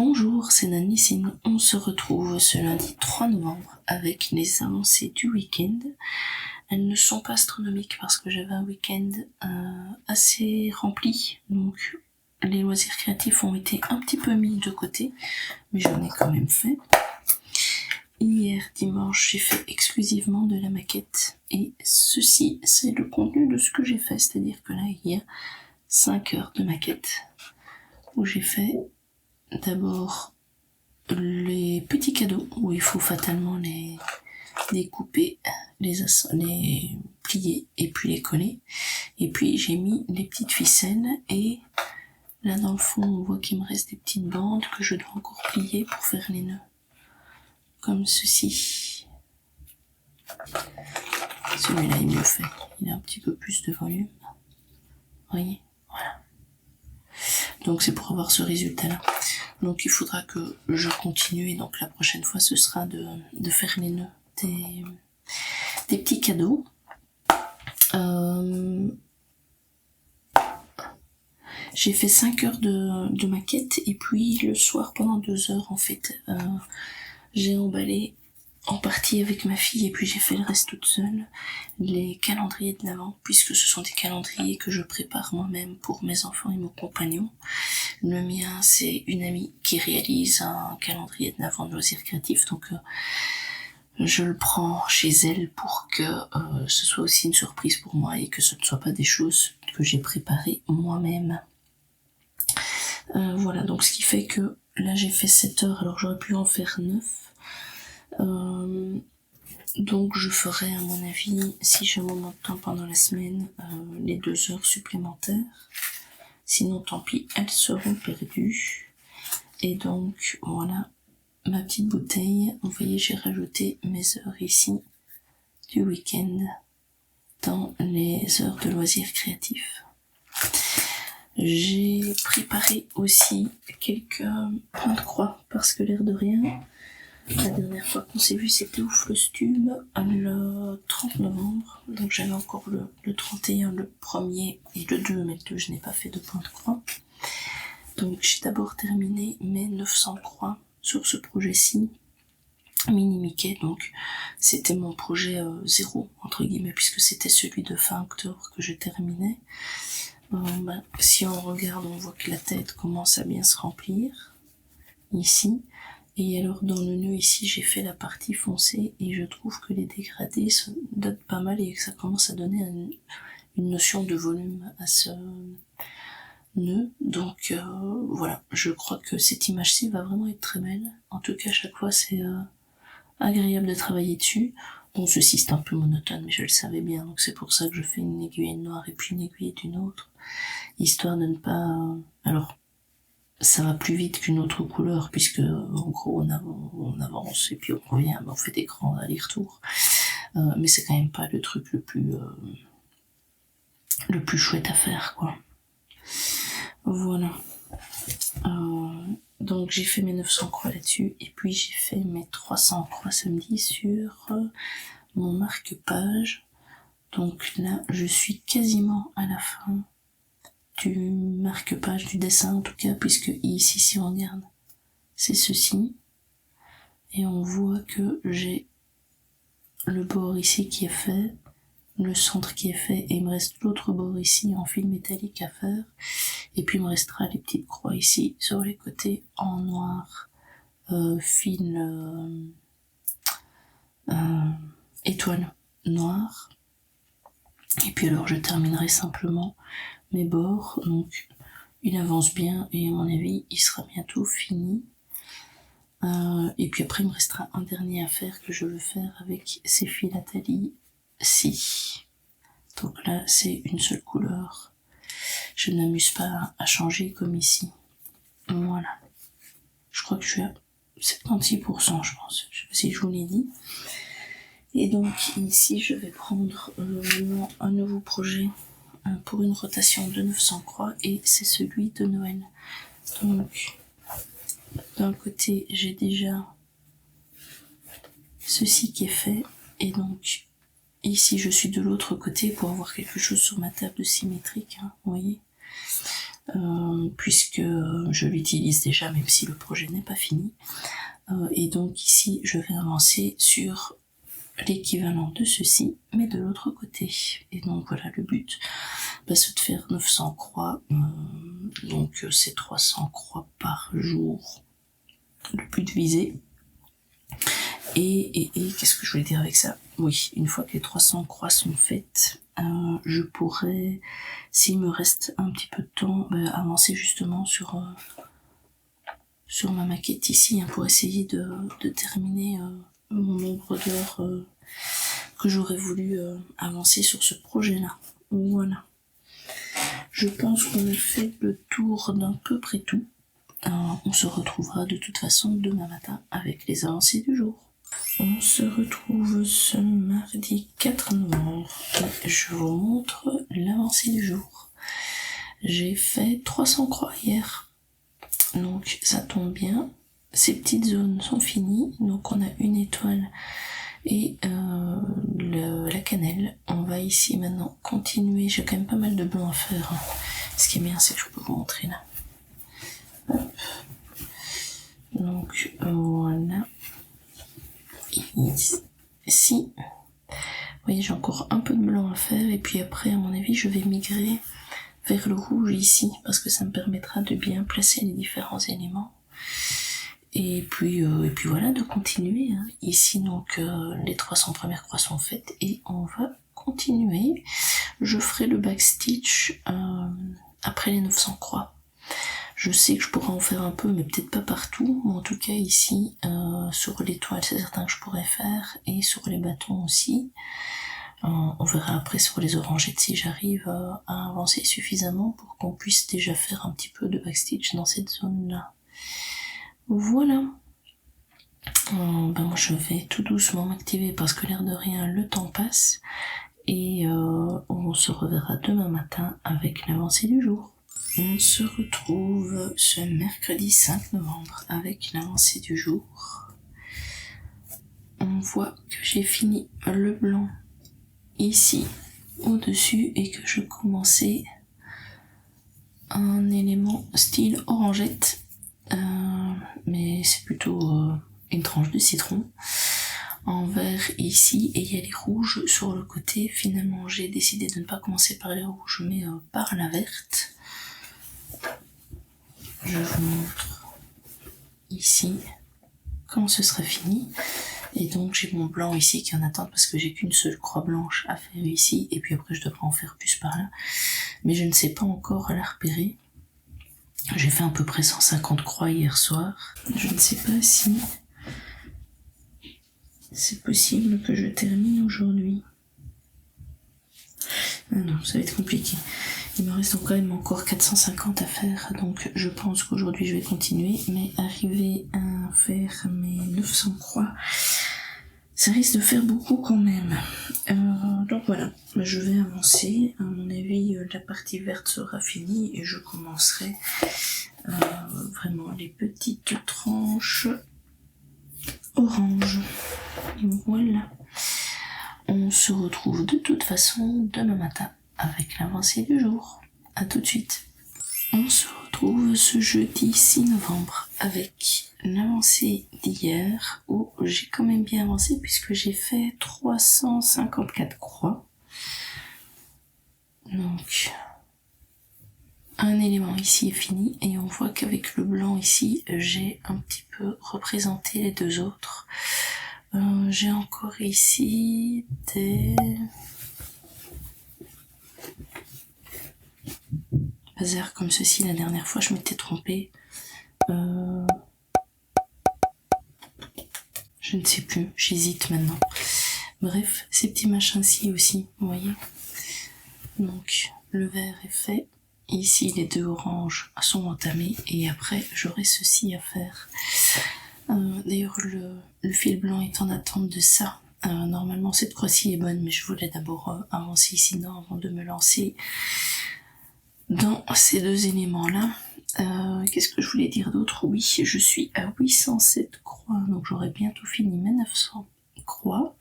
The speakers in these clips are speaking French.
Bonjour, c'est Nanissime. On se retrouve ce lundi 3 novembre avec les avancées du week-end. Elles ne sont pas astronomiques parce que j'avais un week-end assez rempli, donc les loisirs créatifs ont été un petit peu mis de côté, mais j'en ai quand même fait. Hier, dimanche, j'ai fait exclusivement de la maquette, et ceci, c'est le contenu de ce que j'ai fait, c'est-à-dire que là, il y a 5 heures de maquette, où j'ai fait d'abord les petits cadeaux, où il faut fatalement les découper, les plier, et puis les coller, et puis j'ai mis les petites ficelles, et là dans le fond, on voit qu'il me reste des petites bandes que je dois encore plier pour faire les nœuds. Comme ceci. Celui-là est mieux fait. Il a un petit peu plus de volume. Vous voyez? Voilà. Donc c'est pour avoir ce résultat-là. Donc il faudra que je continue, et donc la prochaine fois ce sera de faire les nœuds des petits cadeaux. J'ai fait 5 heures de maquette, et puis le soir pendant 2 heures en fait j'ai emballé en partie avec ma fille, et puis j'ai fait le reste toute seule, les calendriers de l'Avent, puisque ce sont des calendriers que je prépare moi-même pour mes enfants et mon compagnon. Le mien, c'est une amie qui réalise un calendrier de l'Avent de loisirs créatifs, donc je le prends chez elle pour que ce soit aussi une surprise pour moi, et que ce ne soit pas des choses que j'ai préparées moi-même. Voilà, donc ce qui fait que là j'ai fait 7 heures, alors j'aurais pu en faire 9. Donc je ferai à mon avis, si j'ai un moment de temps pendant la semaine, les 2 heures supplémentaires. Sinon tant pis, elles seront perdues. Et donc voilà ma petite bouteille. Vous voyez, j'ai rajouté mes heures ici du week-end dans les heures de loisirs créatifs. J'ai préparé aussi quelques points de croix, parce que l'air de rien, la dernière fois qu'on s'est vu, c'était au Flostube, le 30 novembre. Donc j'avais encore le 31, le 1er et le 2, mais le 2, je n'ai pas fait de point de croix. Donc j'ai d'abord terminé mes 900 croix sur ce projet-ci, Mini Mickey. Donc c'était mon projet zéro, entre guillemets, puisque c'était celui de fin octobre que je terminais. Si on regarde, on voit que la tête commence à bien se remplir, ici. Et alors dans le nœud ici, j'ai fait la partie foncée, et je trouve que les dégradés se datent pas mal, et que ça commence à donner une notion de volume à ce nœud. Donc voilà, je crois que cette image-ci va vraiment être très belle. En tout cas, à chaque fois, c'est agréable de travailler dessus. Bon, ceci c'est un peu monotone, mais je le savais bien, donc c'est pour ça que je fais une aiguille noire et puis une aiguille d'une autre, histoire de ne pas... Alors, ça va plus vite qu'une autre couleur, puisque en gros on avance et puis on revient, on fait des grands allers-retours, mais c'est quand même pas le truc le plus chouette à faire, quoi. Voilà. Donc j'ai fait mes 900 croix là-dessus, et puis j'ai fait mes 300 croix samedi sur mon marque-page. Donc là je suis quasiment à la fin du marque-page, du dessin en tout cas, puisque ici, si on regarde, c'est ceci, et on voit que j'ai le bord ici qui est fait, le centre qui est fait, et il me reste l'autre bord ici en fil métallique à faire, et puis il me restera les petites croix ici sur les côtés en noir, fil étoile noire. Et puis alors je terminerai simplement mes bords, donc il avance bien, et à mon avis il sera bientôt fini. Et puis après il me restera un dernier à faire, que je veux faire avec ces fils à talis-ci. Donc là c'est une seule couleur, je ne m'amuse pas à changer comme ici. Voilà, je crois que je suis à 76%, je pense, je sais pas si je vous l'ai dit. Et donc ici je vais prendre un nouveau projet pour une rotation de 900 croix, et c'est celui de Noël. Donc d'un côté j'ai déjà ceci qui est fait, et donc ici je suis de l'autre côté pour avoir quelque chose sur ma table symétrique, hein, vous voyez. puisque je l'utilise déjà même si le projet n'est pas fini. Et donc ici je vais avancer sur l'équivalent de ceci, mais de l'autre côté. Et donc voilà, le but, c'est de faire 900 croix, donc c'est 300 croix par jour, le but visé. Et qu'est-ce que je voulais dire avec ça? Oui, une fois que les 300 croix sont faites, je pourrais, s'il me reste un petit peu de temps, avancer justement sur ma maquette ici, pour essayer de terminer mon nombre d'heures que j'aurais voulu avancer sur ce projet-là. Voilà. Je pense qu'on a fait le tour d'un peu près tout. On se retrouvera de toute façon demain matin avec les avancées du jour. On se retrouve ce mardi 4 novembre et je vous montre l'avancée du jour. J'ai fait 300 croix hier, donc ça tombe bien. Ces petites zones sont finies, donc on a une étoile et la cannelle. On va ici maintenant continuer, j'ai quand même pas mal de blanc à faire. Ce qui est bien, c'est que je peux vous montrer là. Hop. Donc voilà. Ici, vous voyez, j'ai encore un peu de blanc à faire et puis après, à mon avis, je vais migrer vers le rouge ici parce que ça me permettra de bien placer les différents éléments. Et puis voilà, de continuer. Ici, donc, les 300 premières croix sont faites et on va continuer. Je ferai le backstitch après les 900 croix. Je sais que je pourrais en faire un peu, mais peut-être pas partout. Mais en tout cas, ici, sur l'étoile, c'est certain que je pourrais faire. Et sur les bâtons aussi. On verra après sur les orangettes si j'arrive à avancer suffisamment pour qu'on puisse déjà faire un petit peu de backstitch dans cette zone-là. Voilà. Moi, je vais tout doucement m'activer parce que l'air de rien, le temps passe. Et on se reverra demain matin avec l'avancée du jour. On se retrouve ce mercredi 5 novembre avec l'avancée du jour. On voit que j'ai fini le blanc ici au-dessus et que je commençais un élément style orangette. Mais c'est plutôt une tranche de citron. En vert ici et il y a les rouges sur le côté. Finalement j'ai décidé de ne pas commencer par les rouges mais par la verte. Je vous montre ici quand ce sera fini. Et donc j'ai mon blanc ici qui est en attente parce que j'ai qu'une seule croix blanche à faire ici. Et puis après je devrais en faire plus par là. Mais je ne sais pas encore la repérer. J'ai fait à peu près 150 croix hier soir. Je ne sais pas si c'est possible que je termine aujourd'hui. Ah non, ça va être compliqué. Il me reste quand même encore 450 à faire, donc je pense qu'aujourd'hui je vais continuer, mais arriver à faire mes 900 croix, ça risque de faire beaucoup quand même. Donc voilà, je vais avancer. À mon avis, la partie verte sera finie et je commencerai vraiment les petites tranches orange. Voilà. On se retrouve de toute façon demain matin avec l'avancée du jour. À tout de suite. On se retrouve ce jeudi 6 novembre avec l'avancée d'hier où j'ai quand même bien avancé puisque j'ai fait 354 croix. Donc un élément ici est fini et on voit qu'avec le blanc ici j'ai un petit peu représenté les deux autres. J'ai encore ici des bazars comme ceci. La dernière fois je m'étais trompée. Je ne sais plus, j'hésite maintenant. Bref, ces petits machins-ci aussi, vous voyez. Donc le vert est fait. Ici les deux oranges sont entamés et après j'aurai ceci à faire. D'ailleurs le fil blanc est en attente de ça. Normalement cette croix-ci est bonne, mais je voulais d'abord avancer ici avant de me lancer dans ces deux éléments-là. Qu'est-ce que je voulais dire d'autre? Oui, je suis à 807 croix, donc j'aurai bientôt fini mes 900 croix.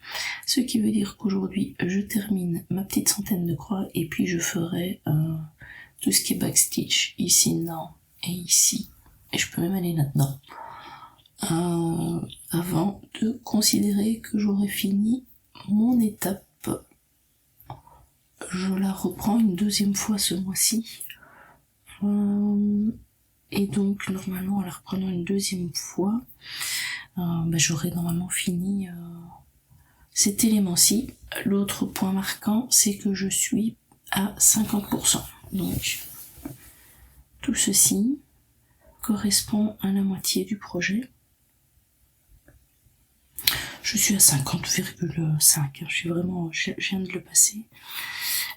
Ce qui veut dire qu'aujourd'hui je termine ma petite centaine de croix et puis je ferai tout ce qui est backstitch, ici, non, et ici, et je peux même aller là-dedans, avant de considérer que j'aurai fini mon étape. Je la reprends une deuxième fois ce mois-ci, et donc normalement en la reprenant une deuxième fois, j'aurai normalement fini cet élément-ci. L'autre point marquant, c'est que je suis à 50%. Donc, tout ceci correspond à la moitié du projet. Je suis à 50,5. Je viens de le passer.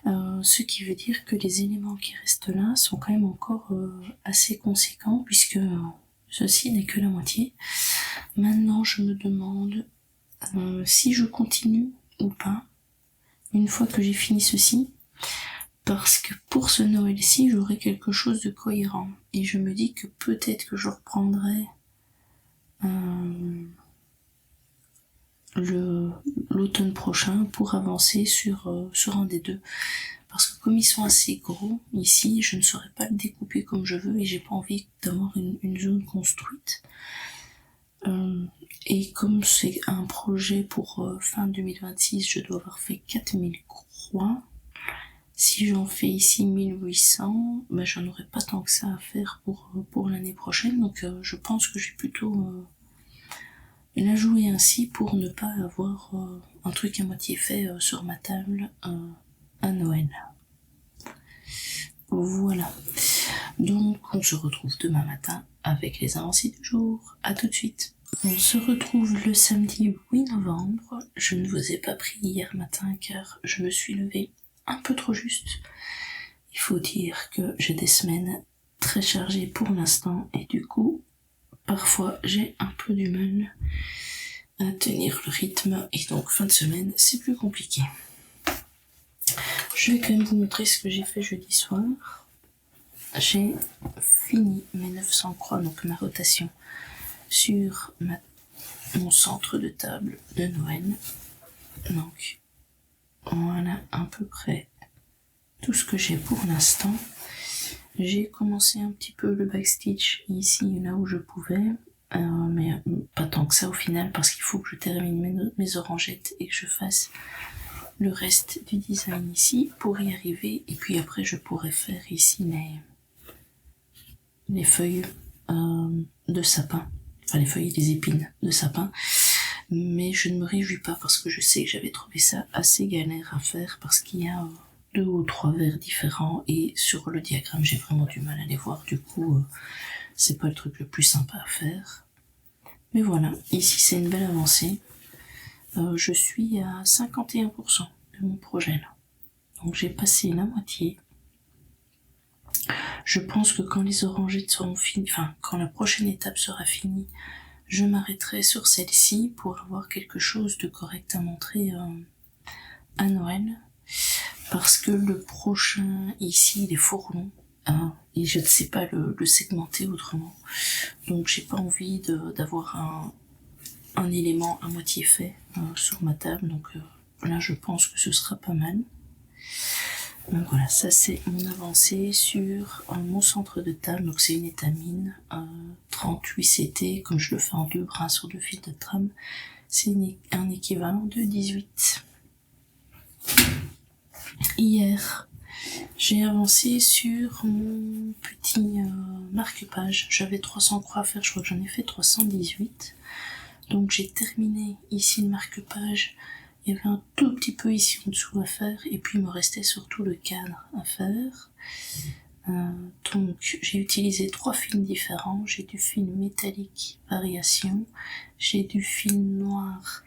Ce qui veut dire que les éléments qui restent là sont quand même encore assez conséquents, puisque ceci n'est que la moitié. Maintenant, je me demande si je continue ou pas, une fois que j'ai fini ceci, parce que pour ce Noël-ci, j'aurai quelque chose de cohérent. Et je me dis que peut-être que je reprendrai l'automne prochain pour avancer sur un des deux. Parce que comme ils sont assez gros, ici, je ne saurais pas le découper comme je veux et j'ai pas envie d'avoir une zone construite. Et comme c'est un projet pour fin 2026, je dois avoir fait 4000 croix. Si j'en fais ici 1800, j'en aurai pas tant que ça à faire pour l'année prochaine. Donc je pense que je vais plutôt la jouer ainsi pour ne pas avoir un truc à moitié fait sur ma table à Noël. Voilà. Donc on se retrouve demain matin avec les avancées du jour. À tout de suite. On se retrouve le samedi 8 novembre. Je ne vous ai pas pris hier matin car je me suis levée un peu trop juste. Il faut dire que j'ai des semaines très chargées pour l'instant et du coup, parfois j'ai un peu du mal à tenir le rythme et donc fin de semaine c'est plus compliqué. Je vais quand même vous montrer ce que j'ai fait jeudi soir. J'ai fini mes 900 croix, donc ma rotation, sur mon centre de table de Noël. Donc voilà à peu près tout ce que j'ai pour l'instant. J'ai commencé un petit peu le backstitch ici, là où je pouvais, mais pas tant que ça au final, parce qu'il faut que je termine mes orangettes et que je fasse le reste du design ici pour y arriver. Et puis après, je pourrais faire ici les feuilles de sapin, enfin les feuilles et les épines de sapin. Mais je ne me réjouis pas parce que je sais que j'avais trouvé ça assez galère à faire parce qu'il y a 2 ou 3 verres différents et sur le diagramme j'ai vraiment du mal à les voir, du coup c'est pas le truc le plus sympa à faire. Mais voilà, ici c'est une belle avancée. Je suis à 51% de mon projet là. Donc j'ai passé la moitié. Je pense que quand les orangettes seront finies, enfin quand la prochaine étape sera finie, je m'arrêterai sur celle-ci pour avoir quelque chose de correct à montrer à Noël. Parce que le prochain ici il est fort long et je ne sais pas le segmenter autrement. Donc j'ai pas envie d'avoir un élément à moitié fait sur ma table. Donc là je pense que ce sera pas mal. Donc voilà, ça c'est mon avancée sur mon centre de table. Donc c'est une étamine 38 CT, comme je le fais en 2 brins sur 2 fils de trame, c'est un équivalent de 18. Hier, j'ai avancé sur mon petit marque-page. J'avais 300 croix à faire, je crois que j'en ai fait 318. Donc j'ai terminé ici le marque-page. Il y avait un tout petit peu ici en dessous à faire et puis il me restait surtout le cadre à faire. Donc j'ai utilisé 3 fils différents. J'ai du fil métallique variation, j'ai du fil noir,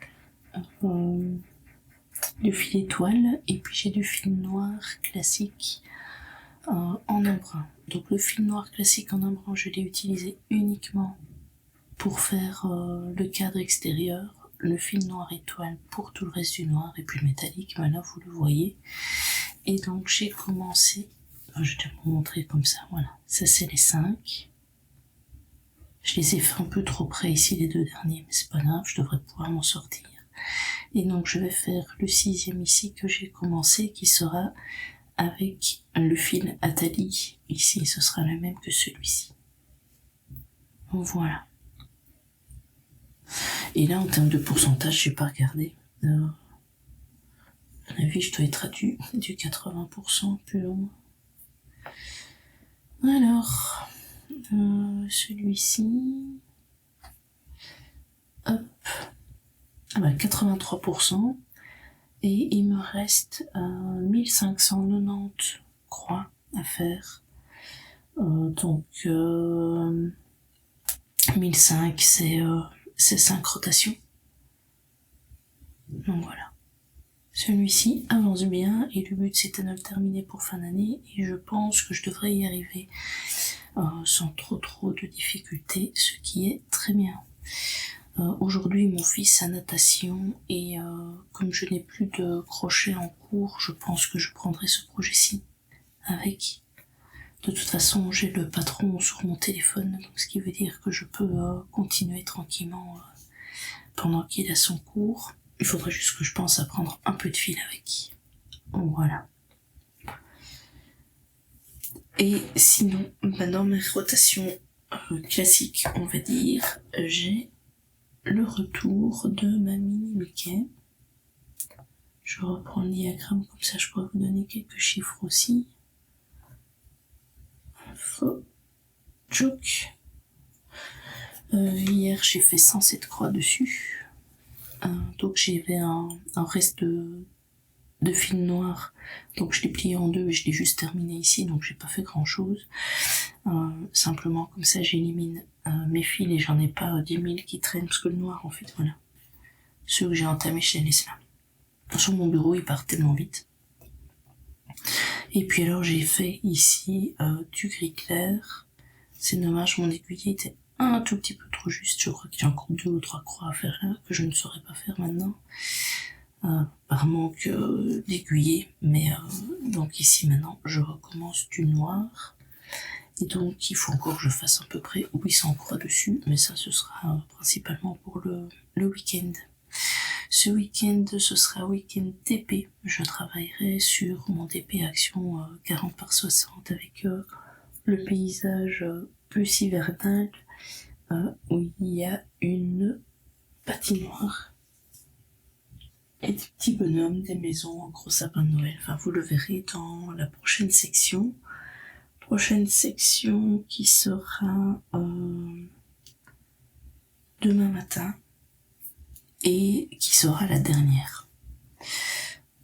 du fil étoile et puis j'ai du fil noir classique en embrun. Donc le fil noir classique en embrun je l'ai utilisé uniquement pour faire le cadre extérieur. Le fil noir étoile pour tout le reste du noir et puis le métallique, voilà, vous le voyez. Et donc j'ai commencé, je vais vous montrer comme ça, voilà, ça c'est les 5. Je les ai fait un peu trop près ici les 2 derniers, mais c'est pas grave, je devrais pouvoir m'en sortir. Et donc je vais faire le 6e ici que j'ai commencé, qui sera avec le fil Atali. Ici, ce sera le même que celui-ci. Voilà. Et là, en termes de pourcentage, j'ai pas regardé. À mon avis, je dois être à du 80%, plus ou moins. Alors, celui-ci... Hop. 83%. Et il me reste 1590 croix à faire. Donc 1005 c'est 5 rotations. Donc voilà. Celui-ci avance bien et le but c'était de le terminer pour fin d'année et je pense que je devrais y arriver sans trop de difficultés, ce qui est très bien. Aujourd'hui, mon fils a natation et comme je n'ai plus de crochet en cours, je pense que je prendrai ce projet-ci avec. De toute façon, j'ai le patron sur mon téléphone, donc ce qui veut dire que je peux continuer tranquillement pendant qu'il a son cours. Il faudrait juste que je pense à prendre un peu de fil avec. Voilà. Et sinon, dans mes rotations classiques, on va dire, j'ai le retour de ma mini Mickey. Je reprends le diagramme, comme ça je pourrais vous donner quelques chiffres aussi. Info. Joke. Hier j'ai fait 107 croix dessus. Donc j'avais un reste de fil noir. Donc je l'ai plié en deux et je l'ai juste terminé ici, donc j'ai pas fait grand chose. Simplement comme ça j'élimine mes fils et j'en ai pas 10 000 qui traînent, parce que le noir en fait voilà. Ceux que j'ai entamés, je les laisse là. Sur mon bureau, il part tellement vite. Et puis alors j'ai fait ici du gris clair. C'est dommage, mon aiguille était un tout petit peu trop juste. Je crois que j'ai encore 2 ou 3 croix à faire là, que je ne saurais pas faire maintenant. Par manque d'aiguiller. Mais donc ici maintenant, je recommence du noir. Et donc il faut encore que je fasse à peu près 800 croix dessus. Mais ça, ce sera principalement pour le week-end. Ce week-end, ce sera week-end TP. Je travaillerai sur mon TP Action 40 par 60 avec le paysage plus hivernal où il y a une patinoire et des petits bonhommes, des maisons, un gros sapin de Noël. Enfin, vous le verrez dans la prochaine section. Prochaine section qui sera demain matin. Et qui sera la dernière.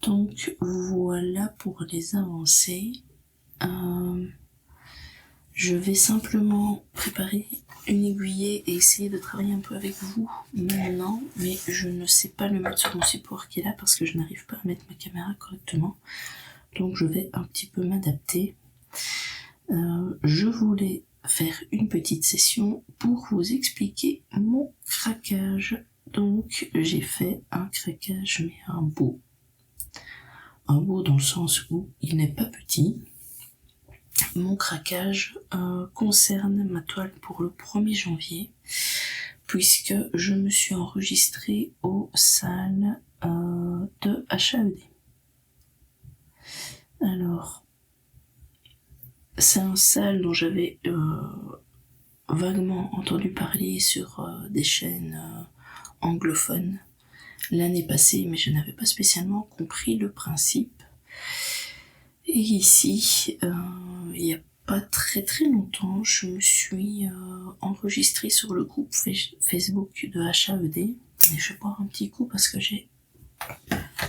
Donc voilà pour les avancées. Je vais simplement préparer une aiguillée et essayer de travailler un peu avec vous maintenant, mais je ne sais pas le mettre sur mon support qui est là parce que je n'arrive pas à mettre ma caméra correctement. Donc je vais un petit peu m'adapter. Je voulais faire une petite session pour vous expliquer mon craquage. Donc j'ai fait un craquage mais un beau. Un beau dans le sens où il n'est pas petit. Mon craquage concerne ma toile pour le 1er janvier puisque je me suis enregistrée aux salles de HAED. Alors, c'est un salle dont j'avais vaguement entendu parler sur des chaînes anglophones l'année passée, mais je n'avais pas spécialement compris le principe. Et ici, il y a pas très longtemps, je me suis enregistrée sur le groupe Facebook de HAED. Et je vais boire un petit coup parce que j'ai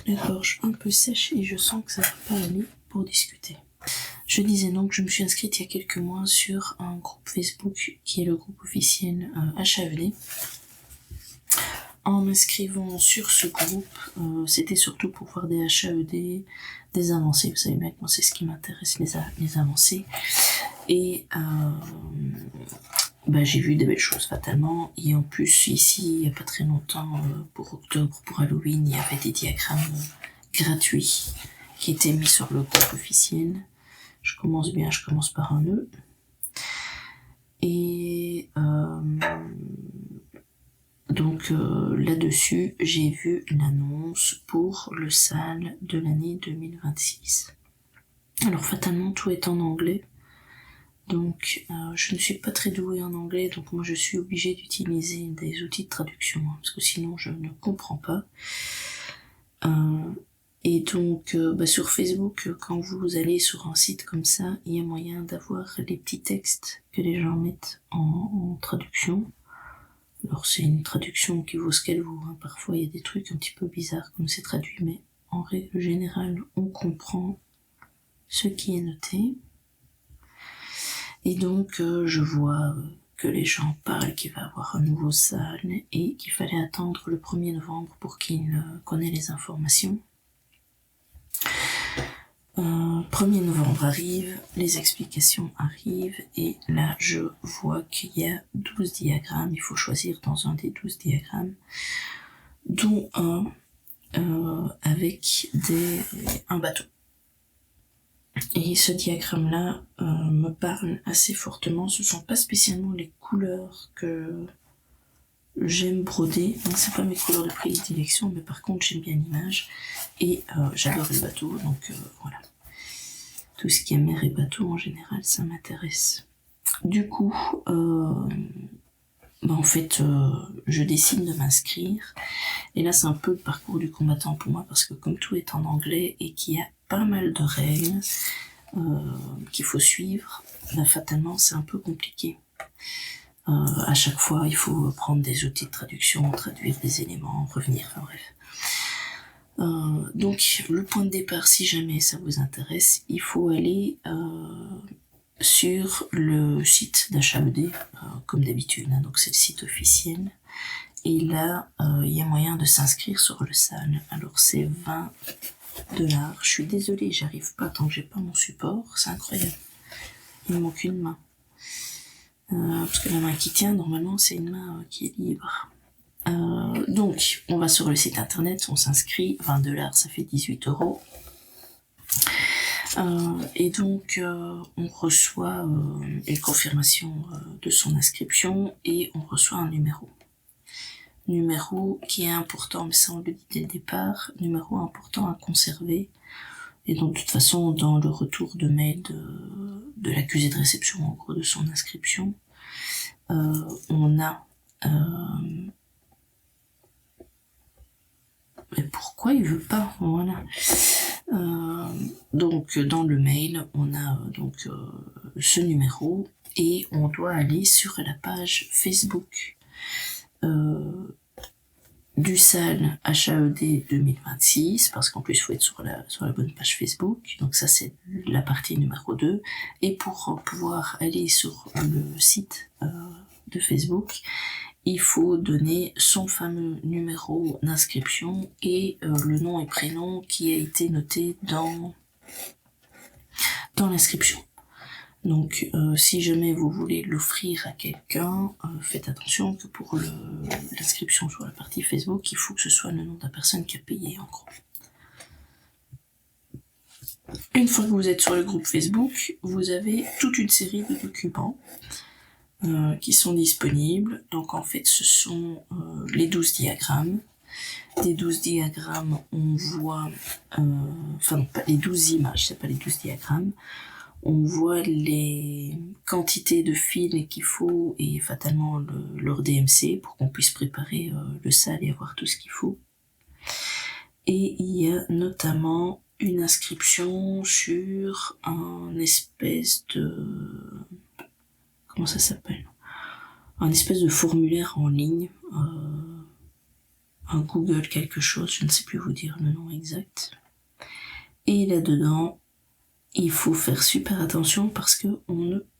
la gorge un peu sèche et je sens que ça va pas aller pour discuter. Je disais donc que je me suis inscrite il y a quelques mois sur un groupe Facebook qui est le groupe officiel HAED. En m'inscrivant sur ce groupe, c'était surtout pour voir des HAED, des avancées. Vous savez bien que moi c'est ce qui m'intéresse, les avancées. Et j'ai vu des belles choses fatalement. Et en plus ici, il n'y a pas très longtemps, pour octobre, pour Halloween, il y avait des diagrammes gratuits qui étaient mis sur le groupe officiel. Je commence bien, je commence par un nœud. Et donc là-dessus, j'ai vu l'annonce pour le SAL de l'année 2026. Alors fatalement tout est en anglais, donc je ne suis pas très douée en anglais, donc moi je suis obligée d'utiliser des outils de traduction, hein, parce que sinon je ne comprends pas. Et donc sur Facebook, quand vous allez sur un site comme ça, il y a moyen d'avoir les petits textes que les gens mettent en traduction. Alors c'est une traduction qui vaut ce qu'elle vaut, hein. Parfois il y a des trucs un petit peu bizarres comme c'est traduit, mais en règle générale on comprend ce qui est noté. Et donc je vois que les gens parlent qu'il va y avoir un nouveau SAL et qu'il fallait attendre le 1er novembre pour qu'ils connaissent les informations. 1er novembre arrive, les explications arrivent, et là je vois qu'il y a 12 diagrammes, il faut choisir dans un des 12 diagrammes, dont un avec un bateau. Et ce diagramme-là me parle assez fortement, ce sont pas spécialement les couleurs que j'aime broder, hein, c'est pas mes couleurs de prédilection, mais par contre j'aime bien l'image, et j'adore le bateau, donc voilà. Tout ce qui est mer et bateau en général, ça m'intéresse. Du coup, en fait, je décide de m'inscrire. Et là, c'est un peu le parcours du combattant pour moi, parce que comme tout est en anglais et qu'il y a pas mal de règles qu'il faut suivre, fatalement, c'est un peu compliqué. À chaque fois, il faut prendre des outils de traduction, traduire des éléments, revenir, enfin bref. Donc le point de départ, si jamais ça vous intéresse, il faut aller sur le site d'HAED, comme d'habitude, hein, donc c'est le site officiel, et là il y a moyen de s'inscrire sur le SAL. Alors c'est $20, je suis désolée, j'arrive pas tant que j'ai pas mon support, c'est incroyable, il me manque une main, parce que la main qui tient, normalement c'est une main qui est libre. Donc, on va sur le site internet, on s'inscrit, $20, ça fait 18 €. Et donc, on reçoit une confirmation de son inscription et on reçoit un numéro. Numéro qui est important, mais ça on le dit dès le départ, numéro important à conserver. Et donc, de toute façon, dans le retour de mail de l'accusé de réception, en gros, de son inscription, on a... Mais pourquoi il veut pas? Voilà. Donc dans le mail, on a ce numéro et on doit aller sur la page Facebook du SAL HAED 2026, parce qu'en plus il faut être sur la bonne page Facebook, donc ça c'est la partie numéro 2, et pour pouvoir aller sur le site de Facebook, il faut donner son fameux numéro d'inscription et le nom et prénom qui a été noté dans l'inscription. Donc si jamais vous voulez l'offrir à quelqu'un, faites attention que pour l'inscription sur la partie Facebook, il faut que ce soit le nom de la personne qui a payé, en gros. Une fois que vous êtes sur le groupe Facebook, vous avez toute une série de documents qui sont disponibles. Donc en fait ce sont les 12 diagrammes. Des 12 diagrammes, on voit... enfin non, pas les 12 images, c'est pas les 12 diagrammes. On voit les quantités de fils qu'il faut et fatalement leur DMC pour qu'on puisse préparer le SAL et avoir tout ce qu'il faut. Et il y a notamment une inscription sur un espèce de... Comment ça s'appelle? Un espèce de formulaire en ligne, un Google quelque chose, je ne sais plus vous dire le nom exact. Et là-dedans, il faut faire super attention parce que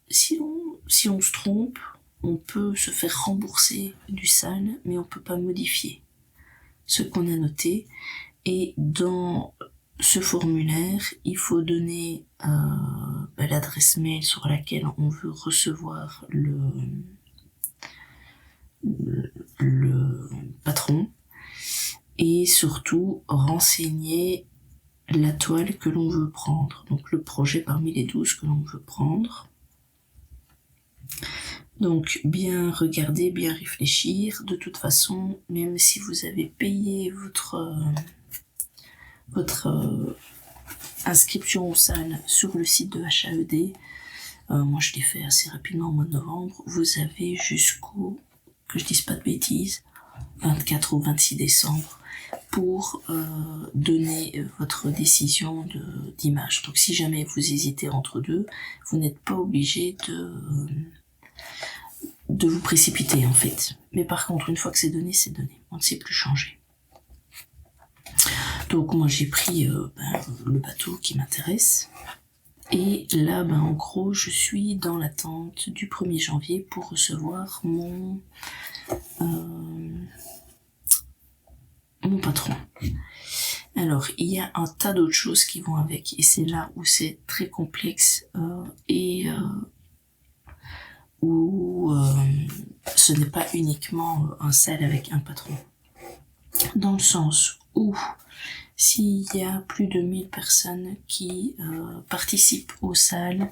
si on se trompe, on peut se faire rembourser du SAL, mais on peut pas modifier ce qu'on a noté. Et dans ce formulaire, il faut donner l'adresse mail sur laquelle on veut recevoir le patron, et surtout renseigner la toile que l'on veut prendre, donc le projet parmi les 12 que l'on veut prendre. Donc bien regarder, bien réfléchir. De toute façon, même si vous avez payé votre inscription aux salles sur le site de HAED. Moi je l'ai fait assez rapidement au mois de novembre. Vous avez jusqu'au, que je dise pas de bêtises, 24 ou 26 décembre pour donner votre décision d'image. Donc si jamais vous hésitez entre deux, vous n'êtes pas obligé de vous précipiter en fait. Mais par contre, une fois que c'est donné, on ne sait plus changer. Donc moi j'ai pris le bateau qui m'intéresse. Et là, en gros, je suis dans l'attente du 1er janvier pour recevoir mon patron. Alors, il y a un tas d'autres choses qui vont avec, et c'est là où c'est très complexe où ce n'est pas uniquement un sale avec un patron. Dans le sens où s'il y a plus de 1000 personnes qui participent aux salles,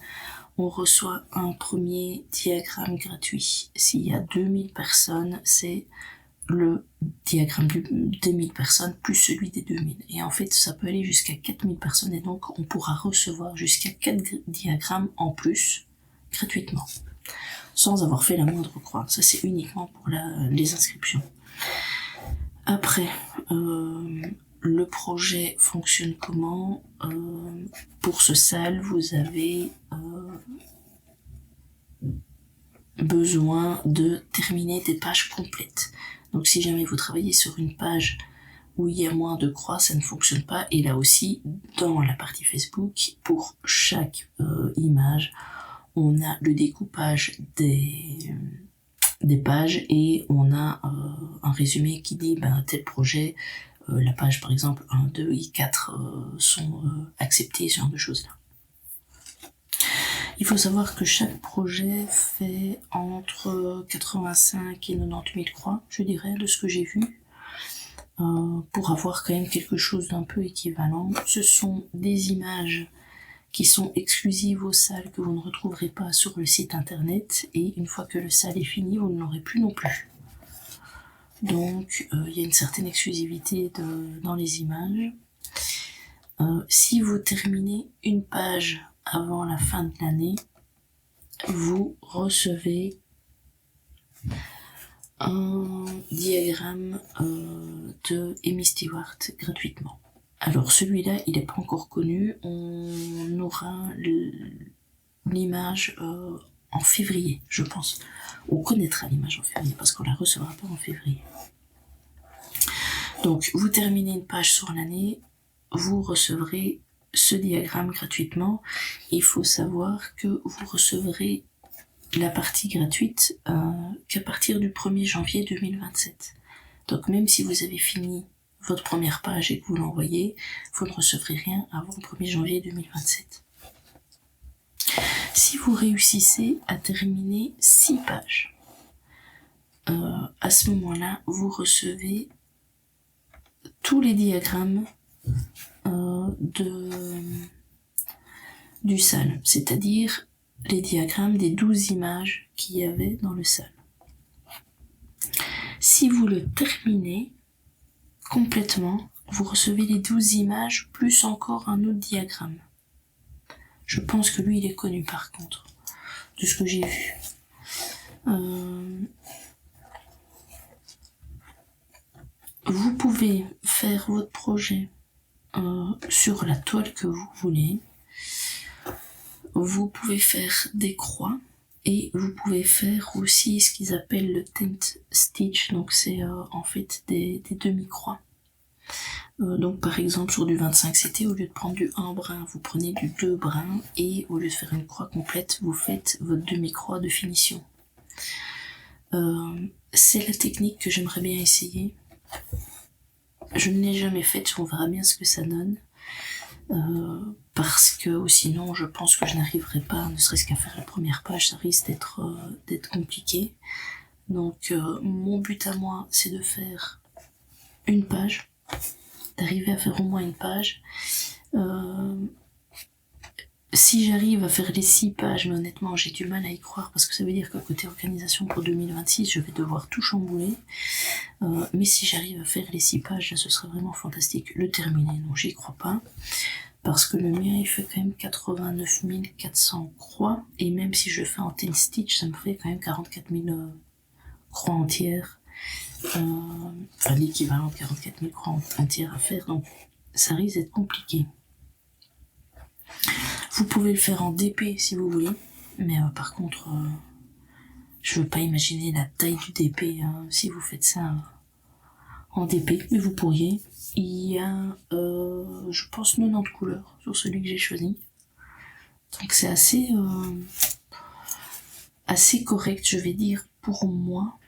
on reçoit un premier diagramme gratuit. S'il y a 2000 personnes, c'est le diagramme des 1000 personnes plus celui des 2000. Et en fait, ça peut aller jusqu'à 4000 personnes et donc on pourra recevoir jusqu'à 4 diagrammes en plus gratuitement, sans avoir fait la moindre croix. Ça, c'est uniquement pour les inscriptions. Après, le projet fonctionne comment? Pour ce salle, vous avez besoin de terminer des pages complètes. Donc si jamais vous travaillez sur une page où il y a moins de croix, ça ne fonctionne pas. Et là aussi, dans la partie Facebook, pour chaque image, on a le découpage des pages et on a un résumé qui dit tel projet, la page par exemple 1, 2 et 4 sont acceptées, ce genre de choses là. Il faut savoir que chaque projet fait entre 85 et 90 000 croix, je dirais, de ce que j'ai vu, pour avoir quand même quelque chose d'un peu équivalent. Ce sont des images qui sont exclusives aux salles que vous ne retrouverez pas sur le site internet, et une fois que le salle est fini, vous ne l'aurez plus non plus. Donc il y a une certaine exclusivité dans les images. Si vous terminez une page avant la fin de l'année, vous recevez un diagramme de Amy Stewart gratuitement. Alors celui-là, il n'est pas encore connu, on aura l'image en février, je pense. On connaîtra l'image en février parce qu'on la recevra pas en février. Donc vous terminez une page sur l'année, vous recevrez ce diagramme gratuitement. Il faut savoir que vous recevrez la partie gratuite qu'à partir du 1er janvier 2027. Donc même si vous avez fini votre première page et que vous l'envoyez, vous ne recevrez rien avant le 1er janvier 2027. Si vous réussissez à terminer 6 pages, à ce moment-là, vous recevez tous les diagrammes du SAL, c'est-à-dire les diagrammes des 12 images qu'il y avait dans le SAL. Si vous le terminez complètement, vous recevez les 12 images plus encore un autre diagramme. Je pense que lui, il est connu par contre, de ce que j'ai vu. Vous pouvez faire votre projet sur la toile que vous voulez. Vous pouvez faire des croix et vous pouvez faire aussi ce qu'ils appellent le tent stitch, donc c'est en fait des demi-croix. Donc par exemple sur du 25 CT, au lieu de prendre du 1 brin, vous prenez du 2 brins et au lieu de faire une croix complète, vous faites votre demi-croix de finition. C'est la technique que j'aimerais bien essayer. Je ne l'ai jamais faite, on verra bien ce que ça donne. Parce que sinon je pense que je n'arriverai pas, ne serait-ce qu'à faire la première page, ça risque d'être compliqué. Donc mon but à moi, c'est de faire une page, d'arriver à faire au moins une page. Si j'arrive à faire les 6 pages, mais honnêtement j'ai du mal à y croire parce que ça veut dire que côté organisation pour 2026 je vais devoir tout chambouler, mais si j'arrive à faire les 6 pages, là, ce serait vraiment fantastique. Le terminer, non, j'y crois pas. parce que le mien il fait quand même 89 400 croix, et même si je fais en 10 stitch, ça me fait quand même 44 000 croix entières, enfin l'équivalent de 44 000 croix entières à faire, donc ça risque d'être compliqué. Vous pouvez le faire en DP si vous voulez, mais par contre, je veux pas imaginer la taille du DP si vous faites ça en DP, mais vous pourriez. Il y a, je pense, 90 couleurs sur celui que j'ai choisi. Donc c'est assez correct, je vais dire, pour moi,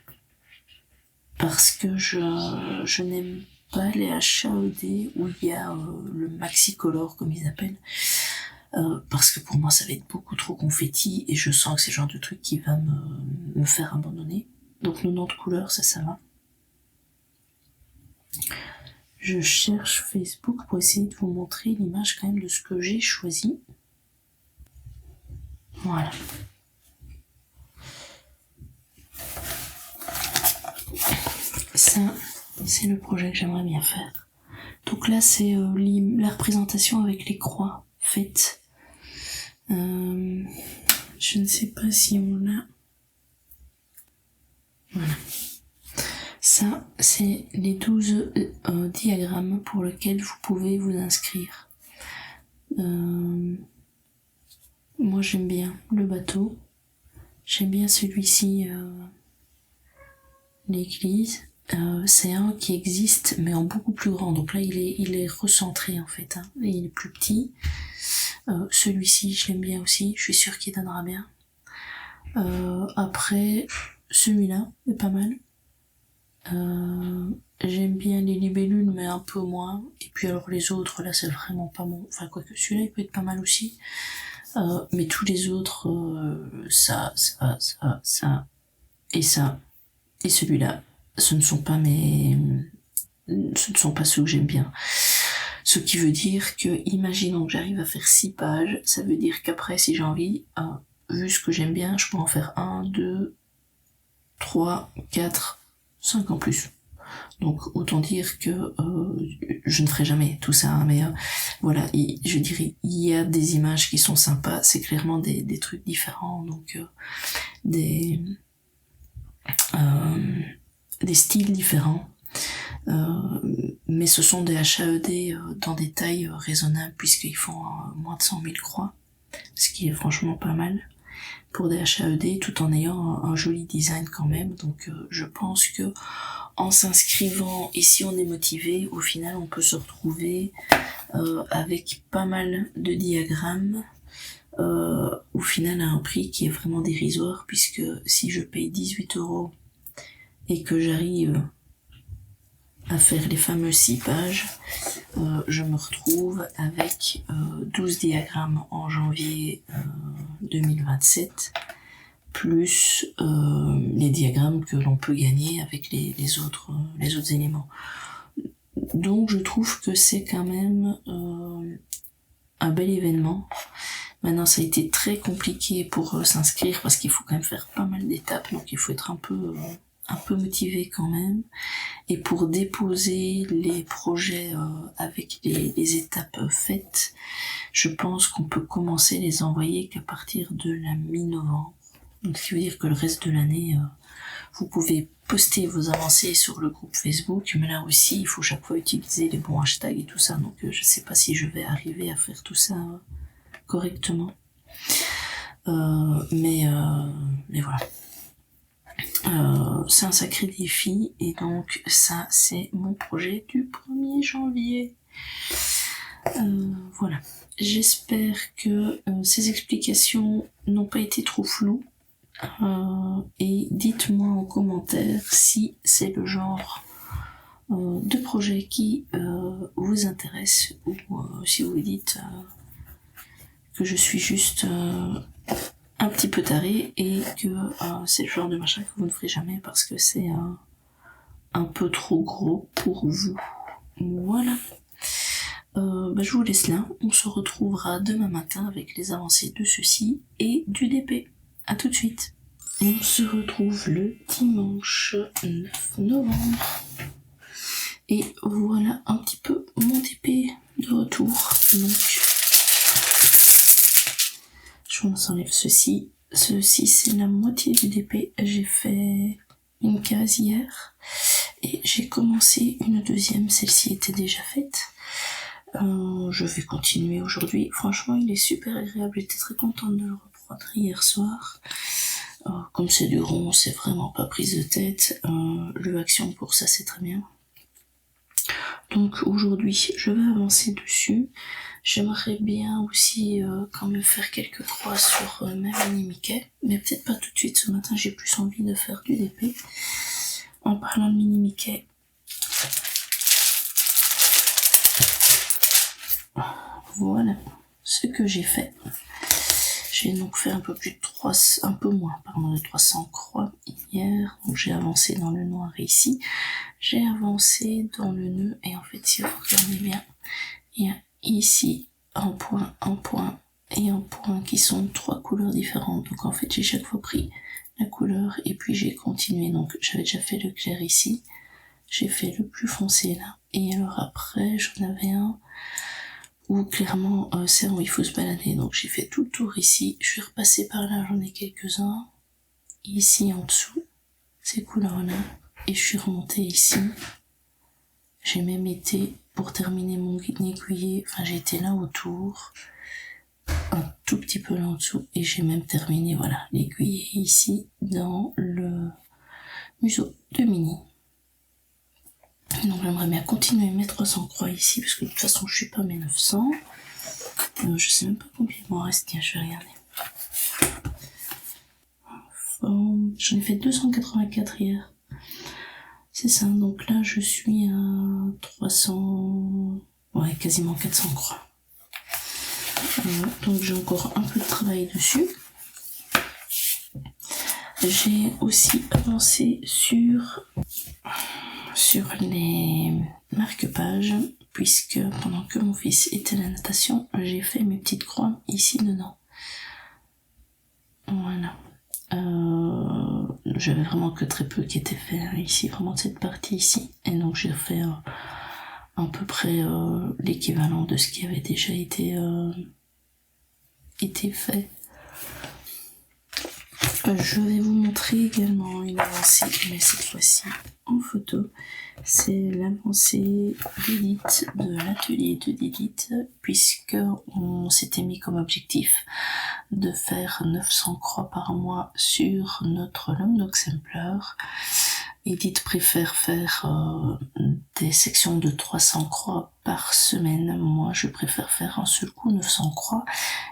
parce que je n'aime pas les HAED où il y a le maxi-color, comme ils appellent, parce que pour moi ça va être beaucoup trop confetti, et je sens que c'est le genre de truc qui va me faire abandonner. Donc 90 couleurs, ça va. Je cherche Facebook pour essayer de vous montrer l'image quand même de ce que j'ai choisi. Voilà. Ça, c'est le projet que j'aimerais bien faire. Donc là, c'est la représentation avec les croix faites. Je ne sais pas si on l'a. Voilà. Ça, c'est les 12 diagrammes pour lesquels vous pouvez vous inscrire. Moi, j'aime bien le bateau. J'aime bien celui-ci, l'église. C'est un qui existe, mais en beaucoup plus grand. Donc là, il est recentré, en fait. Et il est plus petit. Celui-ci, je l'aime bien aussi. Je suis sûre qu'il donnera bien. Après, celui-là est pas mal. J'aime bien les libellules, mais un peu moins. Et puis alors les autres, là, c'est vraiment pas bon. Enfin, quoique celui-là, il peut être pas mal aussi. Mais tous les autres, ça, et ça, et celui-là, ce ne sont pas ceux que j'aime bien. Ce qui veut dire que, imaginons que j'arrive à faire 6 pages, ça veut dire qu'après, si j'ai envie, vu ce que j'aime bien, je peux en faire 1, 2, 3, 4, 5 en plus. Donc autant dire que je ne ferai jamais tout ça, mais voilà, je dirais, il y a des images qui sont sympas, c'est clairement des trucs différents, donc des styles différents, mais ce sont des HAED dans des tailles raisonnables, puisqu'ils font moins de 100 000 croix, ce qui est franchement pas mal pour des HAED, tout en ayant un joli design quand même. Donc je pense que en s'inscrivant et si on est motivé, au final on peut se retrouver avec pas mal de diagrammes, au final à un prix qui est vraiment dérisoire, puisque si je paye 18 € et que j'arrive à faire les fameuses 6 pages, je me retrouve avec 12 diagrammes en janvier 2027, plus les diagrammes que l'on peut gagner avec les autres éléments. Donc je trouve que c'est quand même un bel événement. Maintenant, ça a été très compliqué pour s'inscrire, parce qu'il faut quand même faire pas mal d'étapes, donc il faut être un peu motivé quand même. Et pour déposer les projets avec les étapes faites, je pense qu'on peut commencer à les envoyer qu'à partir de la mi-novembre. Donc ce qui veut dire que le reste de l'année, vous pouvez poster vos avancées sur le groupe Facebook, mais là aussi, il faut chaque fois utiliser les bons hashtags et tout ça, donc je sais pas si je vais arriver à faire tout ça correctement. Mais voilà. C'est un sacré défi, et donc ça, c'est mon projet du 1er janvier. Voilà. J'espère que ces explications n'ont pas été trop floues. Et dites-moi en commentaire si c'est le genre de projet qui vous intéresse, ou si vous dites que je suis juste un petit peu tarée, et que c'est le genre de machin que vous ne ferez jamais parce que c'est un peu trop gros pour vous. Voilà. Je vous laisse là. On se retrouvera demain matin avec les avancées de ceci et du DP. À tout de suite. On se retrouve le dimanche 9 novembre. Et voilà un petit peu mon DP de retour. Donc je vous enlève ceci. Ceci, c'est la moitié du DP. J'ai fait une case hier et j'ai commencé une deuxième. Celle-ci était déjà faite. Je vais continuer aujourd'hui. Franchement, il est super agréable. J'étais très contente de le reprendre hier soir. Comme c'est du rond, c'est vraiment pas prise de tête. Le action pour ça, c'est très bien. Donc aujourd'hui, je vais avancer dessus. J'aimerais bien aussi quand même faire quelques croix sur ma mini Mickey, mais peut-être pas tout de suite. Ce matin, j'ai plus envie de faire du DP. En parlant de mini Mickey, voilà ce que j'ai fait. J'ai donc fait un peu moins de 300 croix hier. Donc j'ai avancé dans le noir ici. J'ai avancé dans le nœud et en fait, si vous regardez bien, il y a ici un point et un point qui sont 3 couleurs différentes. Donc en fait, j'ai chaque fois pris la couleur et puis j'ai continué. Donc j'avais déjà fait le clair ici. J'ai fait le plus foncé là. Et alors après, j'en avais un où clairement c'est où il faut se balader. Donc j'ai fait tout le tour ici. Je suis repassée par là, j'en ai quelques-uns. Ici en dessous, ces couleurs-là. Et je suis remontée ici. J'ai même été, pour terminer mon aiguillé, enfin j'ai été là autour, un tout petit peu là en dessous, et j'ai même terminé, voilà, l'aiguillé ici, dans le museau de Mini. Donc j'aimerais bien continuer mes 300 croix ici, parce que de toute façon je suis pas à mes 900. Je sais même pas combien il m'en reste, tiens, je vais regarder. J'en ai fait 284 hier. C'est ça, donc là je suis à 300, ouais, quasiment 400 croix. Donc j'ai encore un peu de travail dessus. J'ai aussi avancé sur les marque-pages, puisque pendant que mon fils était à la natation, j'ai fait mes petites croix ici dedans. Voilà. J'avais vraiment que très peu qui était fait ici, vraiment cette partie ici. Et donc j'ai fait à peu près l'équivalent de ce qui avait déjà été fait. Je vais vous montrer également une avancée, mais cette fois-ci en photo. C'est l'avancée d'Edith, de l'atelier de Edith, puisque on s'était mis comme objectif de faire 900 croix par mois sur notre Longdog Sampler. Edith préfère faire des sections de 300 croix par semaine. Moi, je préfère faire un seul coup 900 croix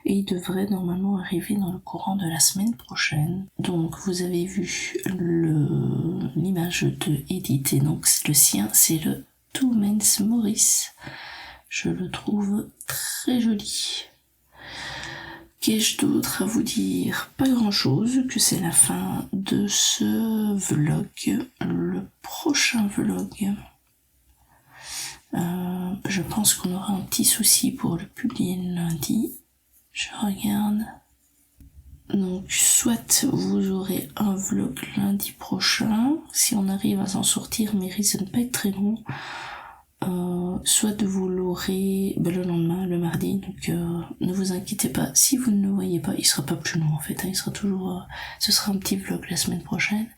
et il devrait normalement arriver dans le courant de la semaine prochaine. Donc, vous avez vu l'image de Edith et donc le sien, c'est le Two Men's Maurice. Je le trouve très joli. Qu'ai-je d'autre à vous dire? Pas grand chose, que c'est la fin de ce vlog. Le prochain vlog, je pense qu'on aura un petit souci pour le publier le lundi. Je regarde. Donc soit vous aurez un vlog lundi prochain, si on arrive à s'en sortir, mais il risque de ne pas être très long. Soit vous l'aurez le lendemain, le mardi, donc ne vous inquiétez pas, si vous ne le voyez pas, il sera pas plus long en fait, hein, il sera toujours, ce sera un petit vlog la semaine prochaine.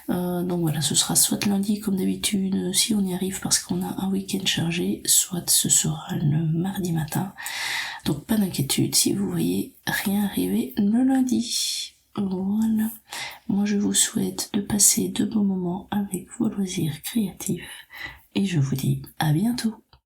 Donc voilà, ce sera soit lundi comme d'habitude, si on y arrive parce qu'on a un week-end chargé, soit ce sera le mardi matin. Donc pas d'inquiétude si vous voyez rien arriver le lundi. Voilà. Moi je vous souhaite de passer de bons moments avec vos loisirs créatifs et je vous dis à bientôt.